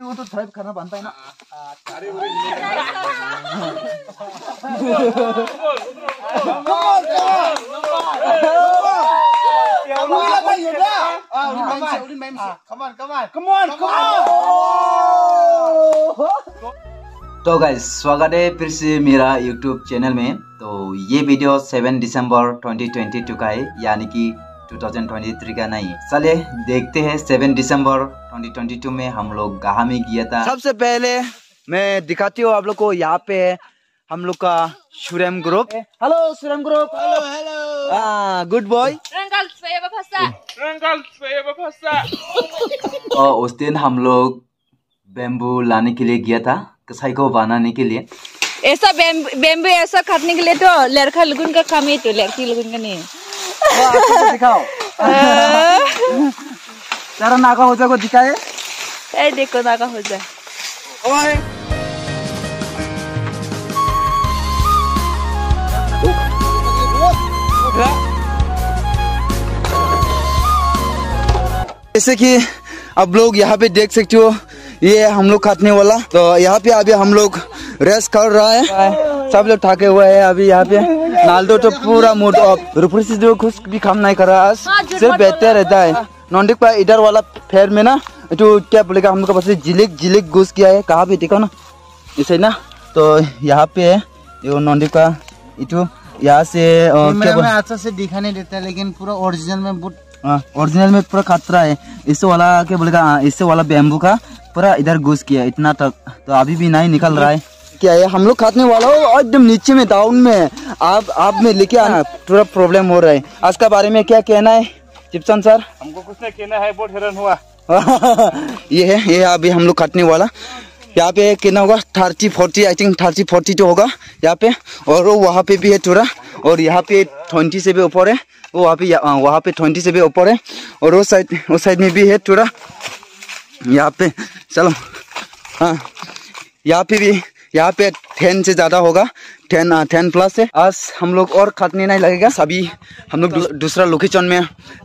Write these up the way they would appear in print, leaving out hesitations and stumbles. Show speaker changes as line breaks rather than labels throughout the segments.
तू तो थ्राइव करना बनता है ना। अरे तो गाइस स्वागत है फिर से मेरा YouTube चैनल में। तो ये वीडियो 7 दिसंबर 2022 का है, यानी कि 2023 का नहीं। चले देखते हैं 7 दिसंबर 2022 में हम लोग कहाँ में गया था। सबसे पहले मैं दिखाती हूँ आप लोग को, यहाँ पे है हम लोग का सुरेम ग्रुप। हेलो सुरेम group. Hello hello. Good boy. और उस दिन हम लोग बेम्बू लाने के लिए गया था, कसाई को बनाने के लिए।
ऐसा बेम्बू ऐसा काटने के लिए तो लड़का लोगों का काम है, तो लड़की लोगों का नहीं।
दिखाओ। जरा नागा हो जाए को दिखाए।
ए देखो नागा हो जाए।
ओए जैसे कि आप लोग यहाँ पे देख सकते हो, ये हम लोग काटने वाला। तो यहाँ पे अभी हम लोग रेस्ट कर रहा है, सब लोग थके हुए हैं अभी यहाँ पे। नाल्डो तो पूरा मूड ऑफ, रूपरी से जो कुछ भी काम नहीं कर रहा, सिर्फ बैठते रहता है। नॉन्डिक पर इधर वाला फेर में ना तो क्या बोलेगा, हम लोग के पास जिलिक घुस किया है। कहाँ पे देखो ना इसे ना, तो यहाँ पे है ये नॉन्डिक का इटू। यहाँ से अच्छा से दिखा नहीं देता, लेकिन पूरा ओरिजिनल में बहुत ओरिजिनल में पूरा खतरा है। इससे वाला क्या बोलेगा, इससे वाला बेम्बू का पूरा इधर घुस किया इतना तक, तो अभी भी नहीं निकल रहा है। क्या है हम लोग काटने वाला हो एकदम नीचे में डाउन में, आप में लेके आना, पूरा प्रॉब्लम हो रहा है। आज का बारे में क्या कहना है चिप्सन सर?
हमको कुछ नहीं कहना है, बहुत हैरान हुआ।
ये अभी हम लोग काटने वाला। यहाँ पे कितना होगा 30-40, आई थिंक 30-40 तो होगा यहाँ पे। और वहाँ पे भी है थोड़ा, और यहाँ पे 20 से भी ऊपर है, वहाँ पे 20 से भी ऊपर है। और उस साइड में भी है थोड़ा यहाँ पे। चलो हाँ, यहाँ पे भी, यहाँ पे 10 से ज़्यादा होगा, 10 प्लस है। आज हम लोग और काटने नहीं लगेगा। सभी हम लोग दूसरा लोकेशन में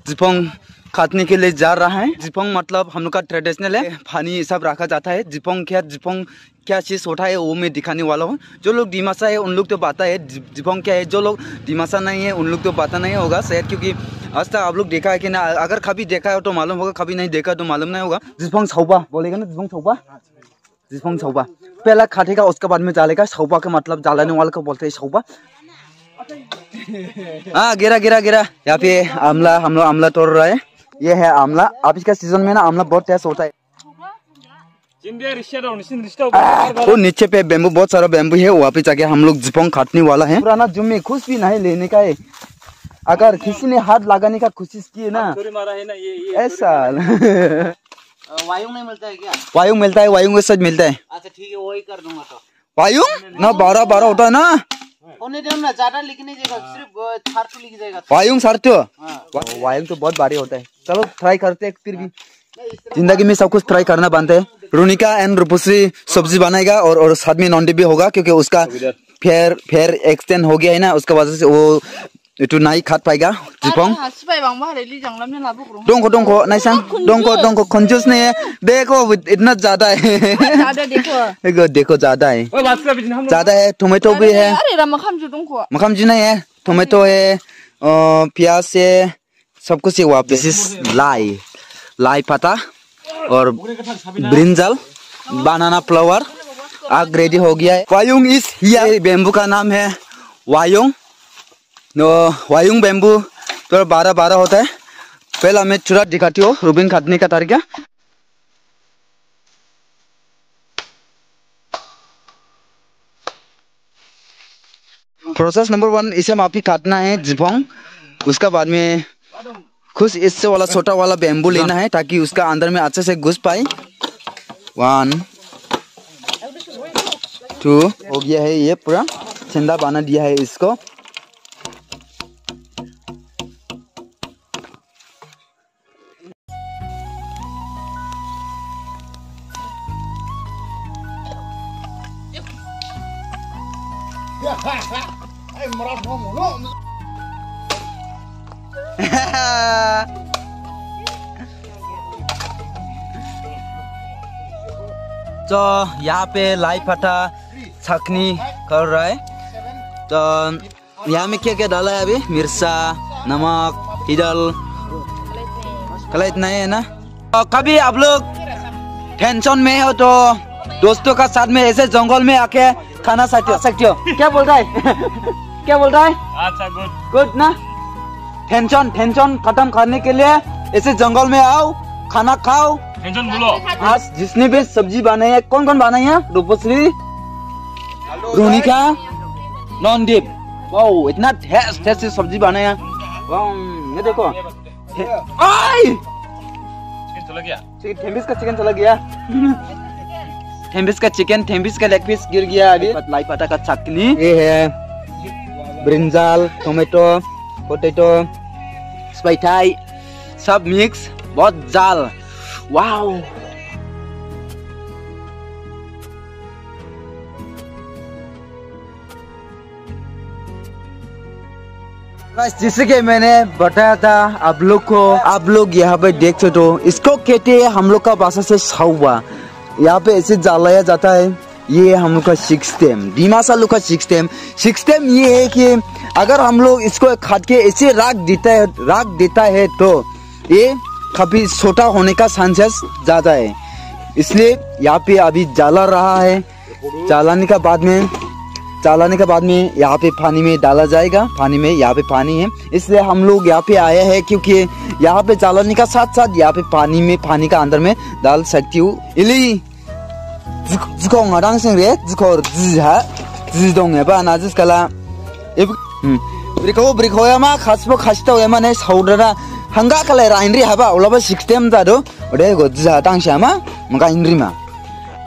जिपोंग काटने के लिए जा रहा है। जिपोंग मतलब हम लोग का ट्रेडिशनल है, पानी सब रखा जाता है। जिपोंग क्या चीज़ होता है वो मैं दिखाने वाला हूँ। जो लोग दिमासा है उन लोग तो पता है जिपोंग क्या है, जो लोग दिमासा नहीं है उन लोग तो पता नहीं होगा शायद, क्योंकि आज तक आप लोग देखा है कि ना, अगर कभी देखा हो तो मालूम होगा, कभी नहीं देखा तो मालूम नहीं होगा। जिपोंग छौपा बोलेगा ना, जिपोंग छौपा पहला काटेगा, उसके बाद में जालेगा। छौपा का मतलब जलाने वाले को बोलते हैं छौपा। हाँ गिरा। यहाँ पे आमला, हम लोग आमला तोड़ रहा है। ये है आमला। अब इसका सीजन में ना आमला बहुत टेस्ट होता है। वो नीचे पे बेम्बू, बहुत सारा बेम्बू है, वहाँ पे जाके हम लोग जिपोंग काटने वाला है। पुराना जुम्मे कुछ भी नहीं लेने का है, अगर किसी ने हाथ लगाने का कोशिश की ना ऐसा।
वायु नहीं मिलता है क्या?
वायु मिलता है, वायु के साथ मिलता है।
अच्छा ठीक है, वही कर दूंगा। तो
वायु ना 12 होता है ना,
ना ज्यादा लिख नहीं जाएगा, सिर्फ थारटू लिख जाएगा।
वायु सारटू, वायु तो बहुत भारी होता है। चलो ट्राई करते हैं, फिर भी जिंदगी में सब कुछ ट्राई करना बनता है। रुनिका एंड रूपश्री सब्जी बनाएगा और साथ में नॉन्डी भी होगा, क्योंकि उसका फेयर एक्सटेंड हो गया है ना, उसका वजह से वो इतु नहीं खाट पाएगा जिपोंग। डोंको नहीं कंजूस नहीं है। देखो इतना ज्यादा है। देखो ज्यादा है। टोमेटो भी है, मखम जी नहीं है, टोमेटो है, प्याज है, सब कुछ है वहाँ पे। लाई पत्ता और ब्रिंजल, बनाना फ्लावर। आग रेडी हो गया है। वायुंग इस हियर, बेम्बू का नाम है वायुंग। वायुंग बेम्बू तो 12 होता है। पहला मैं थोड़ा दिखाती हूँ रूबिन काटने का तरीका। प्रोसेस नंबर 1, इसे माफी काटना है जिपोंग। उसका बाद में कुछ इससे वाला छोटा वाला बेम्बू लेना है, ताकि उसका अंदर में अच्छे से घुस पाए। 1 2 हो गया है, ये पूरा छिंदा बना दिया है इसको। तो यहाँ पे लाई फटा छकनी कर रहा है। तो यहाँ में क्या क्या डाला है अभी? मिर्चा, नमक, हिदल, कल इतना ही है ना। तो कभी आप लोग टेंशन में हो तो दोस्तों का साथ में ऐसे जंगल में आके खाना सकते हो। क्या बोल रहा है? क्या बोल रहा है?
अच्छा, गुड
गुड ना। टेंशन खत्म करने के लिए ऐसे जंगल में आओ, खाना खाओ।
टेंशन बोलो।
हाँ, जिसने भी सब्जी बनाई है, कौन कौन बनाई है? रूपश्री, रोनिका, नॉनदीप। वाओ, इतना टेस्टी सब्जी बनाया है। वाओ, ये देखो। आई,
चिकन चला गया।
थेम्बिस का चिकन चला गया। थेम्बिस का चिकन, थेम्बिस का लेग पीस गिर गया अभी। लाई पटा का चटनी, ये है ब्रिंजल, टोमेटो, पोटैटो, स्पाइटाई, सब मिक्स, बहुत जाल। वाओ, जैसे कि मैंने बताया था आप लोग को, आप लोग यहाँ पे देखते तो इसको कहते हैं हम लोग का भाषा से साउवा। यहाँ पे ऐसे जलाया जाता है। ये हम लोग का सिस्टम, डिमासा लोग का सिस्टम ये है कि अगर हम लोग इसको काट के ऐसे रख देता है तो ये कभी छोटा होने का चांसेस ज्यादा है। इसलिए यहाँ पे अभी जला रहा है। जलाने के बाद में यहाँ पे पानी में डाला जाएगा। पानी में यहाँ पे पानी है, इसलिए हम लोग यहाँ पे आए हैं क्योंकि यहाँ पे जलाने का साथ साथ यहाँ पे पानी का अंदर में डाल सकती हूँ। इली जिको ngadang sing re जिको जिदों है बा नाजिस कला ब्रिको या मा खासबो खासता या माने साउडरा हंगा कले राइनरी हबा ओलाबा सिस्टम जादो ओडे गो जिहा तांगसा मा मगा इनरी मा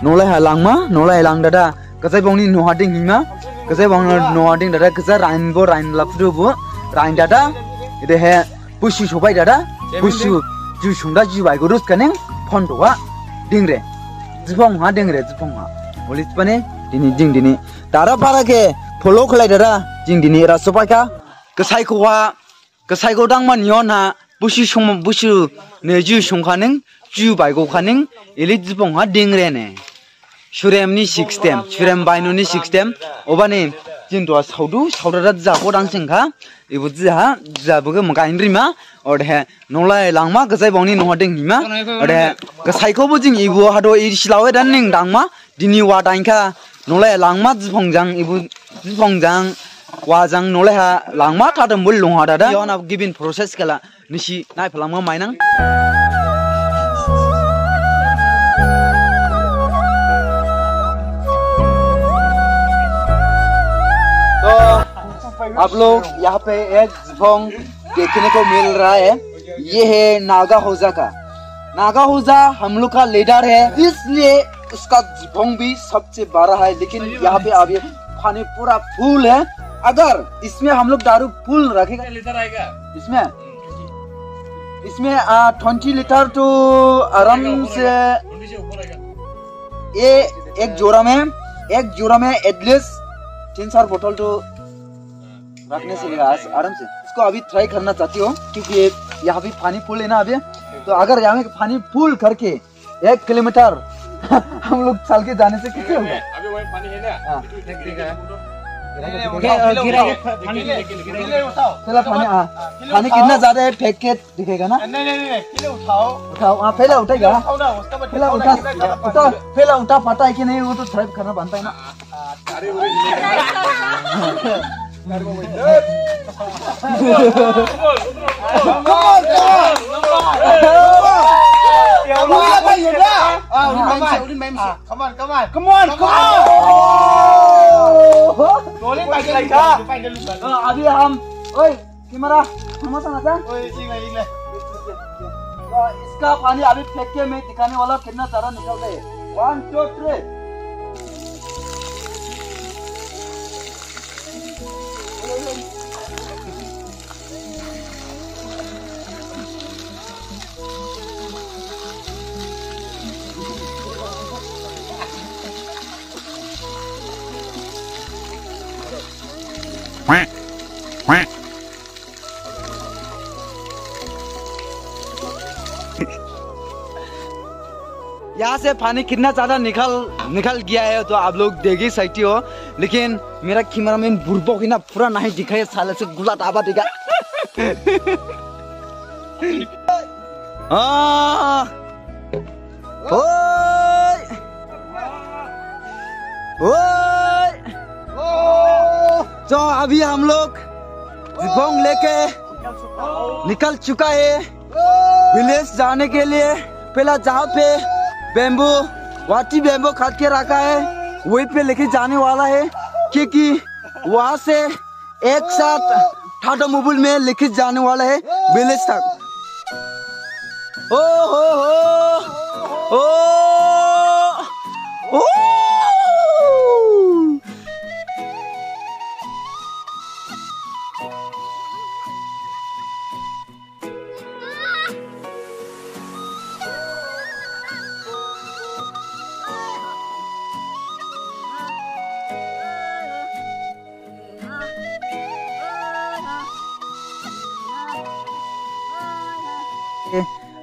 नोलाय हालांग दादा कसै बंगनि नहादिं हिमा कसै बंग नहादिं दादा कसै राइन लाफुबो राइन दादा इदे हे पुसु सबाय दादा पुसु जु सुंदा जु बायगो रुस कने फन्टवा दिंगरे जिफों हा दिंगरे जिफों हा ओलिस पने दिनि तारा पारा के फलो खलाय दादा जिं दिनि रासपाका कसैखौ दां मानियो ना बुसु ने जु संखानिं जु बायगो खानिं इलि जिफों हा दिंगरे ने सुरेमनि सुरेम बायनुनि सिस्टेम ओबानि जिंदुआ साउदरा जाखो दांसिंखा इबु जाबुगे मगाइनरिमा ओडे नोलाय लांमा गजाय बावनि नहादिं हिमा ओडे गसाइखौबो जिं इबु हादो इसिलावे दाननिं दांमा दिनि वा दाइंखा नोलाय लांमा जिफंजां इबु जिफंजां वाजां नोलाय हा लांमा थादमबुल लंहा दादा योना गिबिन प्रोसेस कला निसि नायफलांमा माइनां आप लोग यहाँ पे एक जिफोंग देखने को मिल रहा है। ये है नागा होजा हम लोग का लीडर है, इसलिए उसका जिफोंग भी सबसे बड़ा है। लेकिन यहाँ पे अभी पानी पूरा फुल है। अगर इसमें हम लोग दारू फुल रखेगा
लीटर आएगा
इसमें 20 लीटर तो आराम से ये एक जोड़ा में एटलीस्ट 3-4 बोतल तो रखने से आराम से। इसको अभी ट्राई करना चाहती हूँ क्योंकि यहाँ भी पानी फुल है ना अभी। तो अगर यहाँ में पानी फुल करके 1 किलोमीटर हम लोग चल के जाने से कितने होगा?
अभी वही पानी है ना
पानी कितना ज्यादा है फेंक के दिखेगा ना?
नहीं उठाओ
पहले उठेगा पहले उठा पाता है कि नहीं वो तो ट्राई करना बनता है ना। अभी हम कैमरा इसका पानी अभी फेंक के मैं दिखाने वाला कितना सारा निकलता है। 1 2 3 यहाँ से पानी कितना ज्यादा निकल गया है तो आप लोग देख ही सकते हो। लेकिन मेरा कैमरामैन बुर्बो की ना पूरा नहीं दिखाया, साले से गुला टाबा दिखा। तो अभी हम लोग जिपोंग लेके निकल चुका है विलेज जाने के लिए। पहला जहाँ पे बेम्बू वाटी बेम्बू काट के रखा है वही पे लेके जाने वाला है, क्योंकि वहाँ से एक साथ टाटा मोबाइल में लेके जाने वाला है विलेज तक। ओ हो हो ओ ओ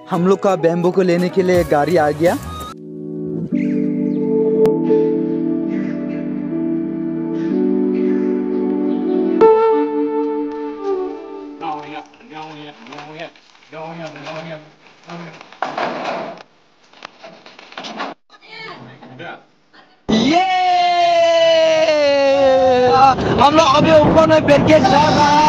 हम लोग का बैम्बू को लेने के लिए गाड़ी आ गया। ये हम लोग अभी ऊपर में बैठ के जा रहा है।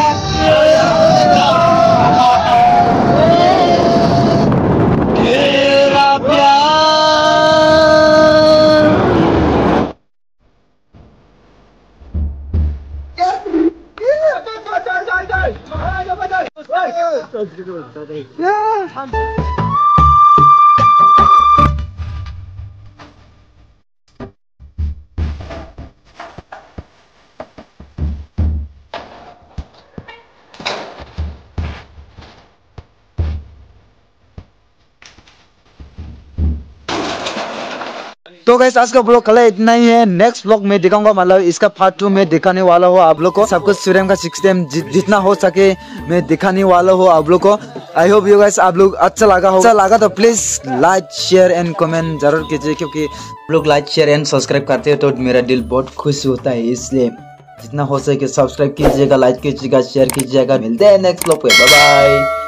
तो गाइस आज का ब्लॉग कल इतना ही है। नेक्स्ट ब्लॉग में दिखाऊंगा, मतलब इसका पार्ट 2 में दिखाने वाला हो आप लोग को। सब कुछ सूर्य का सिस्टम जितना हो सके मैं दिखाने वाला हो आप लोग को। आई होप यू गाइस आप लोग अच्छा लगा तो please like share and comment जरूर कीजिए, क्योंकि लोग लाइक शेयर एंड सब्सक्राइब करते हैं तो मेरा दिल बहुत खुश होता है। इसलिए जितना हो सके सब्सक्राइब कीजिएगा, लाइक कीजिएगा, शेयर कीजिएगा। मिलते हैं नेक्स्ट ब्लॉग पे, बाय बाय।